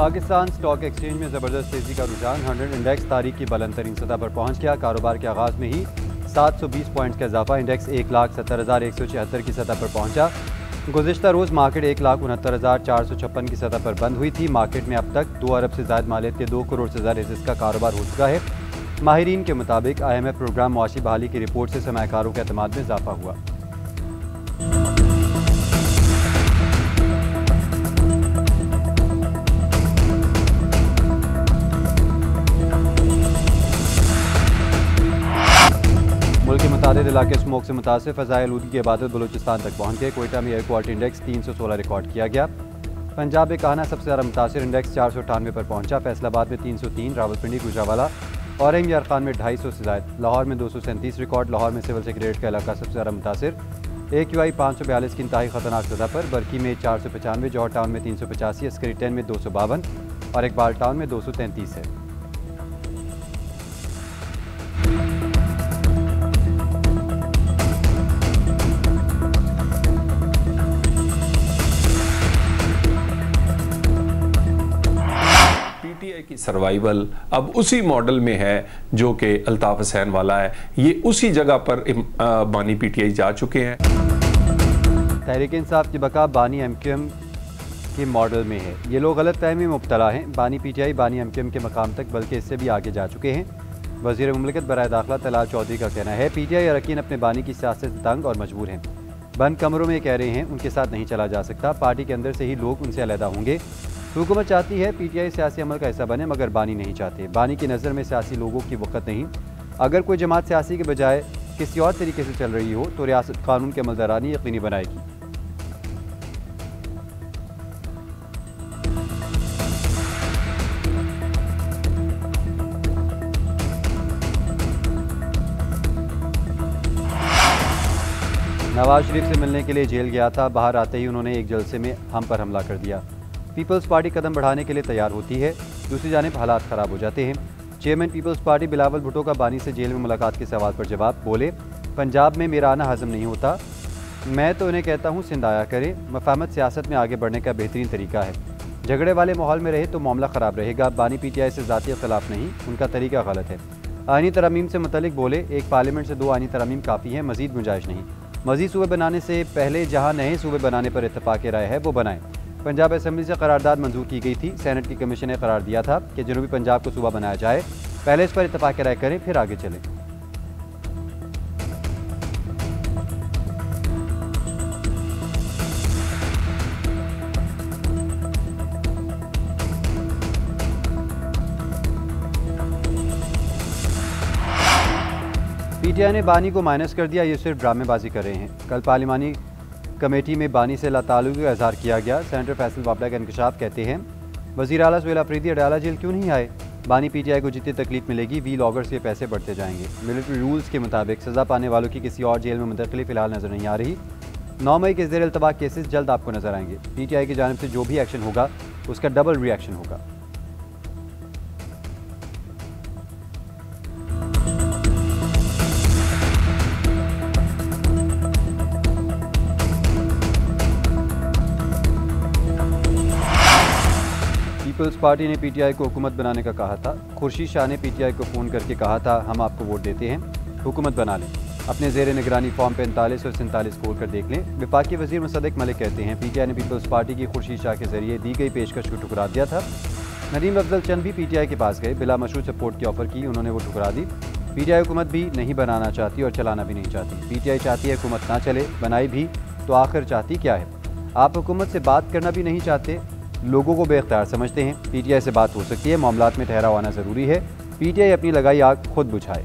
Pakistan stock exchange में ज़बरदस्त तेज़ी का रुझान। 100 इंडेक्स तारीख की बुलंद तरीन सतह पर पहुंच गया। कारोबार के आगाज़ में ही 720 पॉइंट्स का इजाफा। इंडेक्स 1,70,176 की सतह पर पहुंचा। गुज़िश्ता रोज़ मार्केट 1,69,456 की सतह पर बंद हुई थी। मार्केट में अब तक 2 अरब से ज़ायद मालियत के 2 करोड़ से ज़्यादा हिस्से का कारोबार हो चुका है। माहिरीन के मुताबिक IMF प्रोग्राम मुआशी बहाली की रिपोर्ट से सरमायाकारों के एतमाद में इजाफा हुआ। मुल्क के मुताबिक इलाके स्मोक से मुतासिर फ़ज़ाई आलूदगी के बाद बलूचिस्तान तक पहुँच गए। कोयटा में एयर क्वालिटी इंडेक्स 316 रिकॉर्ड किया गया। पंजाब में काहना सबसे ज़्यादा मुतासिर इंडेक्स 498 पर पहुँचा। फैसलाबाद में 303, रावलपिंडी, गुजरावाला और यार खान में 250 से ज़ायद। लाहौर में 237 रिकॉर्ड। लाहौर में सिविल सेक्रेटरीट का इलाका सबसे ज़्यादा मुतासिर। AQI 542 की इंतहाई ख़तरनाक सतह पर। बरकी में 495, जौहर टाउन में 385, अस्करी 10 में 252 और इकबाल टाउन में 233 है। PTI की सर्वाइवल अब उसी मॉडल में है जो कि अल्ताफ हुसैन वाला है। ये उसी जगह पर बानी PTI जा चुके हैं। तहरीक इंसाफ की बका बानी MQM के मॉडल में है। ये लोग गलत फहमी में मुब्तला हैं। बानी PTI बानी MQM के मकाम तक बल्कि इससे भी आगे जा चुके हैं। वज़ीर मुमलिकत बराए दाखिला तलाल चौधरी का कहना है PTI अरकान अपने बानी की सियासत से तंग और मजबूर हैं। बंद कमरों में कह रहे हैं उनके साथ नहीं चला जा सकता। पार्टी के अंदर से ही लोग उनसे अलहदा होंगे। हुकूमत चाहती है PTI सियासी अमल का हिस्सा बने, मगर बानी नहीं चाहते। बानी की नज़र में सियासी लोगों की वक़्त नहीं। अगर कोई जमात सियासी के बजाय किसी और तरीके से चल रही हो तो रियासत कानून की अमलदारानी यकीनी बनाएगी। नवाज शरीफ से मिलने के लिए जेल गया था। बाहर आते ही उन्होंने एक जलसे में हम पर हमला कर दिया। पीपल्स पार्टी कदम बढ़ाने के लिए तैयार होती है, दूसरी जानिब हालात ख़राब हो जाते हैं। Chairman Peoples Party Bilawal Bhutto का बानी से जेल में मुलाकात के सवाल पर जवाब। बोले, पंजाब में मेरा आना हज़म नहीं होता। मैं तो इन्हें कहता हूँ सिंध आया करें। मफाहमत सियासत में आगे बढ़ने का बेहतरीन तरीका है। झगड़े वाले माहौल में रहे तो मामला ख़राब रहेगा। बानी PTI से ज़ाती इख्तलाफ नहीं, उनका तरीका गलत है। आइनी तरमीम से मुतलिक बोले, एक पार्लियामेंट से 2 आइनी तरमीम काफ़ी है, मज़ीद गुंजाइश नहीं। मज़ीद सूबे बनाने से पहले जहाँ नए सूबे बनाने पर इत्तफाक़ राय है वो बनाएं। पंजाब असम्बली से करारदाद मंजूर की गई थी। सेनेट की कमीशन ने करार दिया था कि जनूबी पंजाब को सूबा बनाया जाए। पहले इस पर इत्तफाक़ राय करें, फिर आगे चलें। PTI ने बानी को माइनस कर दिया, ये सिर्फ ड्रामेबाजी कर रहे हैं। कल पार्लिमानी कमेटी में बानी से ताल्लुक़ का इज़हार किया गया। सेनेटर फैसल बाबला का इंकशाफ कहते हैं, वज़ीर आला सुहेल अफरीदी अडयाला जेल क्यों नहीं आए। बानी PTI को जितनी तकलीफ मिलेगी वी लॉगर्स के पैसे बढ़ते जाएंगे। मिलिट्री रूल्स के मुताबिक सज़ा पाने वालों की किसी और जेल में मुंतकिली फ़िलहाल नज़र नहीं आ रही। 9 मई के ज़ेर इल्तबा केसेस जल्द आपको नजर आएंगे। PTI की जानिब से जो भी एक्शन होगा उसका डबल रिएक्शन होगा। पीपल्स पार्टी ने PTI को हुकूमत बनाने का कहा था। खुर्शीद शाह ने PTI को फ़ोन करके कहा था, हम आपको वोट देते हैं, हुकूमत बना लें। अपने ज़ेर निगरानी फॉर्म 45 और 47 खोल कर देख लें। वफाकी वज़ीर मुसद्दिक मलिक कहते हैं PTI ने पीपल्स पार्टी की खुर्शीद शाह के ज़रिए दी गई पेशकश को ठुकरा दिया था। नदीम अफजल चंद भी PTI के पास गए, बिला मशरूत सपोर्ट की ऑफ़र की, उन्होंने वो ठुकरा दी। PTI हुकूमत भी नहीं बनाना चाहती और चलाना भी नहीं चाहती। PTI चाहती है हुकूमत ना चले, बनाई भी तो आखिर चाहती क्या है। आप हुकूमत से बात करना भी नहीं चाहते, लोगों को बेख्तियार समझते हैं। PTI से बात हो सकती है, मामलात में ठहराव आना ज़रूरी है। PTI अपनी लगाई आग खुद बुझाए।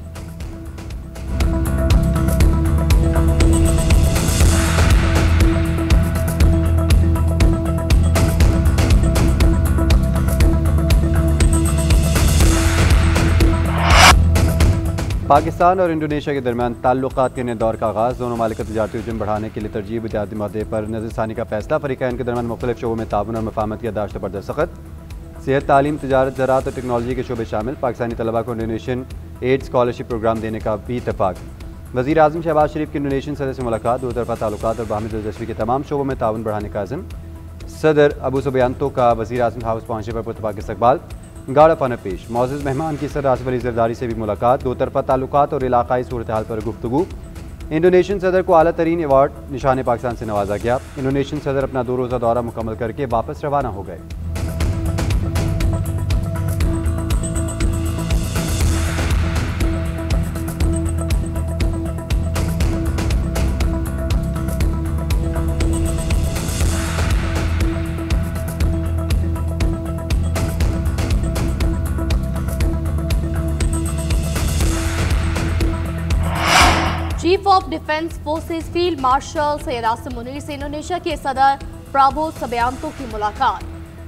पाकिस्तान और इंडोनेशिया के दरमियान ताल्लुकात के नए दौर का आगाज़। दोनों मालिक तजारती हजम बढ़ाने के लिए तरजीह बुनियादी मुद्दे पर नज़रसानी का फैसला। फ़रीक़ैन के दरमियान मुख्तलिफ शोबों में ताउन और मफाहमत की याददाश्त पर दस्तखत। सेहत, तालीम, तिजारत, ज़राअत और टेक्नोलॉजी के शोबे शामिल। पाकिस्तानी तलबा को इंडोनेशियन एड स्कॉलरशिप प्रोग्राम देने का भी इत्तफाक। वज़ीर आज़म शहबाज शरीफ की इंडोनेशियन सदर से मुलाकात। दो तरफ़ा ताल्लुकात और बाहमी दिलचस्पी के तमाम शोबों में ताउन बढ़ाने का अज़म। सदर अबू सुबियांतो का वज़ीर आज़म हाउस पहुँचने पर पुरतपाक इस्तकबाल, गाड़ा पना पेश। मौजूद मेहमान की सदर आसिफ अली ज़रदारी से भी मुलाकात, दो तरफ़ा ताल्लुकात और इलाक़ाई सूरत हाल पर गुफ्तगू। इंडोनेशियन सदर को आला तरीन अवार्ड निशान पाकिस्तान से नवाजा गया। इंडोनेशियन सदर अपना 2 रोज़ा दौरा मुकम्मल करके वापस रवाना हो गए। Chief of defence forces field marshal Syed Asim Munir से इंडोनेशिया के सदर प्राबो सुबियांतो की मुलाकात।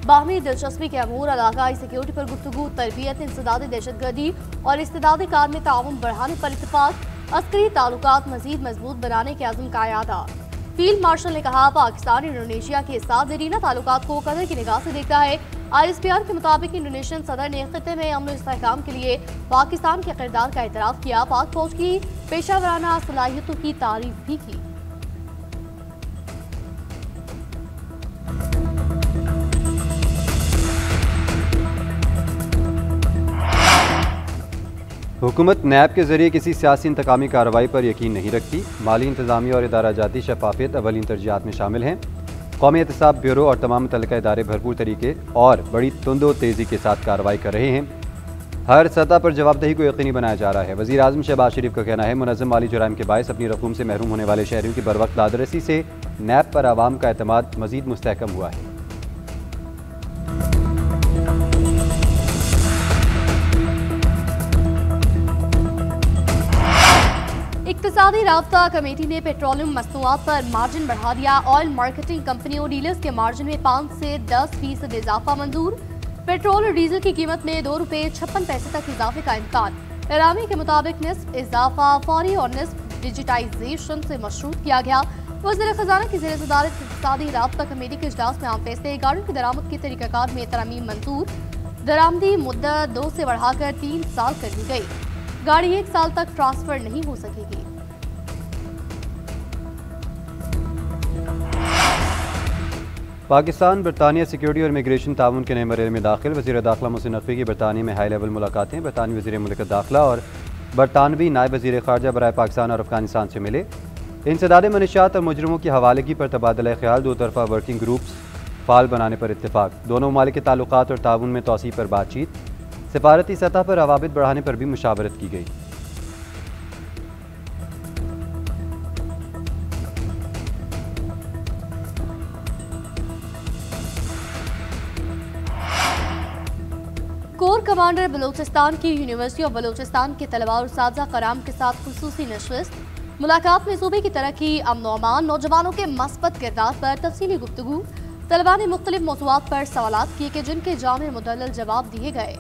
बाहमी दिलचस्पी के अमूर, इलाकाई सिक्योरिटी पर गुफ्तगू, तरबियत, इंसदादी दहशतगर्दी और इस्तेदादी कार में ताउन बढ़ाने पर इत्तेफाक, अस्करी ताल्लुकात मजीद मजबूत बनाने के अज़्म का यादा। फील्ड मार्शल ने कहा, पाकिस्तान इंडोनेशिया के साथ देरीना ताल्लुकात को कदर की निगाह से देखता है। ISPR के मुताबिक इंडोनेशियन सदर ने खित्ते में अमन इस्तेहकाम के लिए पाकिस्तान के किरदार का एतराफ़ किया, पाक फौज की पेशावराना सलाहियतों की तारीफ भी की। हुकूमत नैब के जरिए किसी सियासी इंतकामी कार्रवाई पर यकीन नहीं रखती। माली इंतजामिया और इदारा जाती शफाफियत अवलीन तरजीहात में शामिल हैं। कौमी एहतसाब ब्यूरो और तमाम मुतल्लिका इदारे भरपूर तरीके और बड़ी तुंदो तेज़ी के साथ कार्रवाई कर रहे हैं। हर सतह पर जवाबदेही को यकीनी बनाया जा रहा है। वज़ीर आज़म शहबाज शरीफ का कहना है, मुनज़्ज़म माली जुराइम के बायस अपनी रकूम से महरूम होने वाले शहरियों की बरवक्त लादरसी से नैब पर आवाम का एतमाद मज़ीद मुस्तहकम हुआ है। इक़्तिसादी राब्ता कमेटी ने पेट्रोलियम मसनूआत पर मार्जिन बढ़ा दिया। ऑयल मार्केटिंग कंपनियों डीलर्स के मार्जिन में 5 से 10% इजाफा मंजूर। पेट्रोल और डीजल की कीमत में ₹2.56 तक इजाफे का इम्कान। एलामी के मुताबिक निस्फ इजाफा फौरी और निस्फ डिजिटाइजेशन से मशरूत किया गया। वज़ीर खजाना की ज़ेर सदारत इक़्तिसादी राब्ता कमेटी के इजलास में आम फैसले, गाड़ियों की दरामद के तरीक़ाकार में तरमीम मंजूर। दरामदी मुद्दत 2 से बढ़ाकर 3 साल कर दी गई। गाड़ी 1 साल तक ट्रांसफर नहीं हो सकेगी। पाकिस्तान बरतानिया सिक्योरिटी और इमिग्रेशन ताउन के नए मरहले में दाखिल। वज़ीर दाखिला मोहसिन नकवी की बरतानिया में हाई लेवल मुलाकातें। बरतानवी वज़ीर मुल्क दाखिला और बरतानवी नायब वज़ीर ख़ारजा बराए पाकिस्तान और अफगानिस्तान से मिले। इंसदाद मनशियात और मुजरिमों की हवालगी पर तबादला ख्याल, 2 तरफ़ा वर्किंग ग्रुप्स फाल बनाने पर इत्तेफाक। दोनों ममालिक के ताल्लुकात और ताउन में तोसी पर बातचीत। सिफारती सतह पर रवाबित बढ़ाने पर भी मुशावरत की गई। कोर कमांडर बलूचिस्तान की यूनिवर्सिटी ऑफ बलूचिस्तान के तलबा और साज़ा कराम के साथ खुसूसी नशस्त। मुलाकात में सूबे की तरक्की, अमन व अमान, नौजवानों के मस्बत किरदार पर तफसीली गुफ्तगू। तलबा ने मुख्तलिफ मौज़ूआत पर सवालात किए कि जिनके जामे मुदल्लल जवाब दिए गए।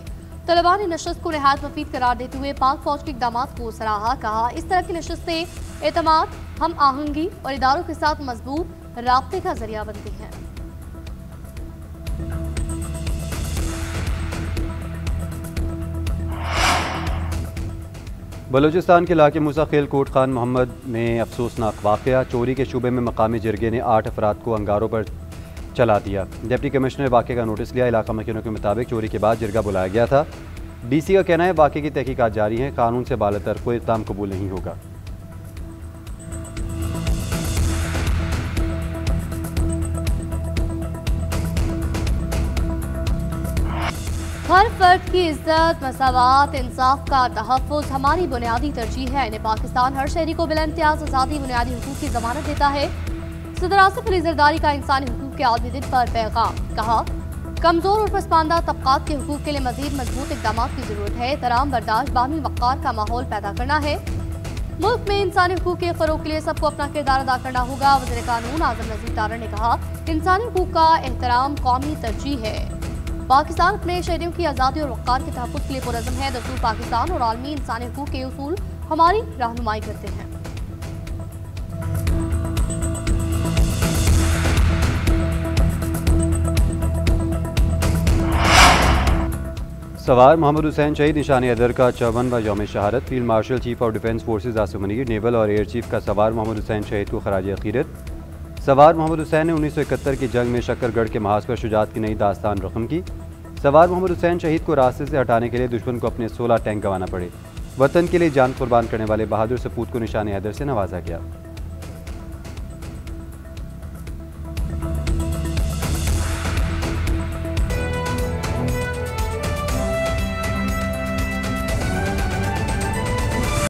तलबा ने नशस्त को नहायत मुफीद करार देते हुए पाक फौज के इक़दामात को सराहा। कहा, इस तरह की नशस्तें एतमाद, हम आहंगी और इदारों के साथ मजबूत राब्ते का जरिया बनती हैं। बलूचिस्तान के इलाके मूसा खेल कोट खान मोहम्मद में अफसोसनाक वाक़या। चोरी के शुबे में मकामी जिरगे ने 8 अफराद को अंगारों पर चला दिया। डिप्टी कमिश्नर ने वाक़े का नोटिस लिया। इलाका मकीनों के मुताबिक चोरी के बाद जिरगा बुलाया गया था। DC का कहना है वाक़े की तहकीकात जारी है, कानून से बालतर कोई इक़दाम कबूल नहीं होगा। हर फर्द की इज्जत, मसावात, इंसाफ का तहफ़्फ़ुज़ हमारी बुनियादी तरजीह है। इन्हें पाकिस्तान हर शहरी को बिलाइम्तियाज़ आज़ादी बुनियादी हुकूक की ज़मानत देता है। सदर आसिफ अली ज़रदारी का इंसानी हुकूक के आलमी दिन पर पैगाम। कहा, कमज़ोर और पसमानदा तबक़ात के हुकूक के लिए मज़ीद मजबूत इक़दामात की ज़रूरत है। तराम बर्दाश्त, बाहमी वक़ार का माहौल पैदा करना है। मुल्क में इंसानी हुकूक के फ़रोग़ के लिए सबको अपना किरदार अदा करना होगा। वज़ीर कानून आज़म नज़ीर तारड़ ने कहा, इंसानी हुकूक का एहतराम कौमी तरजीह है। पाकिस्तान अपने शहरियों की आज़ादी और वक़ार के तहफ़्फ़ुज़ के लिए पुरअज़्म है। दस्तूर पाकिस्तान और आलमी इंसानी हुकूक के उसूल हमारी रहनुमाई करते हैं। सवार मोहम्मद हुसैन शहीद निशान हैदर का 54वां यौम शहादत। Field marshal chief of defence forces Asif Munir, naval और एयर चीफ का सवार मोहम्मद हुसैन शहीद को खराज अकीदत। सवार मोहम्मद हुसैन ने 1971 की जंग में शक्करगढ़ के महाज पर शुजाअत की नई दास्तान रकम की। सवार मोहम्मद हुसैन शहीद को रास्ते से हटाने के लिए दुश्मन को अपने 16 टैंक गंवाना पड़े। वतन के लिए जान कुर्बान करने वाले बहादुर सपूत को निशान हैदर से नवाजा गया।